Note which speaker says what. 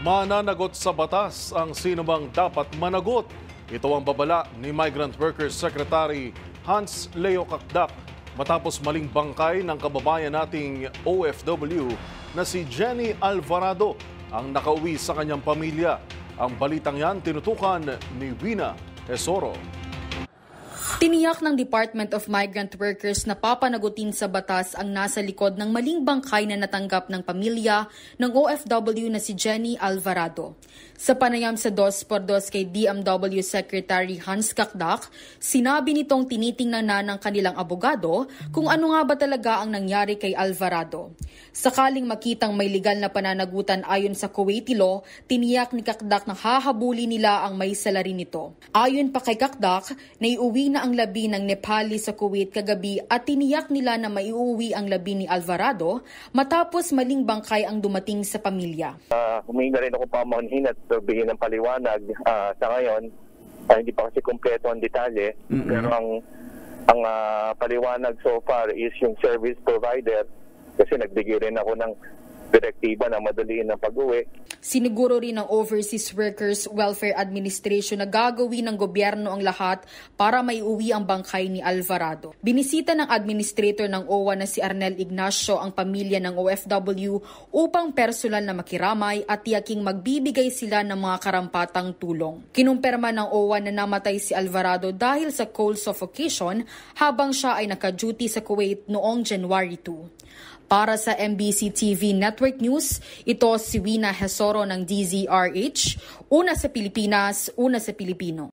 Speaker 1: Mananagot sa batas ang sinumang dapat managot. Ito ang babala ni Migrant Workers Secretary Hans Leo Kakdak matapos maling bangkay ng kababayan nating OFW na si Jenny Alvarado ang nakauwi sa kanyang pamilya. Ang balitang yan tinutukan ni Wina Esoro.
Speaker 2: Tiniyak ng Department of Migrant Workers na papanagutin sa batas ang nasa likod ng maling bangkay na natanggap ng pamilya ng OFW na si Jenny Alvarado. Sa panayam sa 2x2 kay DMW Secretary Hans Kakdak, sinabi nitong tinitingnan na ng kanilang abogado kung ano nga ba talaga ang nangyari kay Alvarado. Sakaling makitang may legal na pananagutan ayon sa Kuwaiti law, tiniyak ni Kakdak na hahabuli nila ang may salarin nito. Ayon pa kay Kakdak, naiuwi na ang labi ng Nepali sa Kuwait kagabi at tiniyak nila na maiuwi ang labi ni Alvarado matapos maling bangkay ang dumating sa pamilya.
Speaker 3: Humingi na rin ako pamanhin at bigyan ng paliwanag. Sa ngayon, hindi pa kasi kumpleto ang detalye. Pero ang paliwanag so far is yung service provider kasi nagbigay rin ako ng direktiba na madaliin ng pag-uwi.
Speaker 2: Siniguro rin ng Overseas Workers Welfare Administration na gagawin ng gobyerno ang lahat para maiuwi ang bangkay ni Alvarado. Binisita ng administrator ng OWA na si Arnel Ignacio ang pamilya ng OFW upang personal na makiramay at tiyaking magbibigay sila ng mga karampatang tulong. Kinumpirma ng OWA na namatay si Alvarado dahil sa cold suffocation habang siya ay naka-duty sa Kuwait noong January 2. Para sa MBC TV Network News, ito si Wina Esoro ng DZRH, una sa Pilipinas, una sa Pilipino.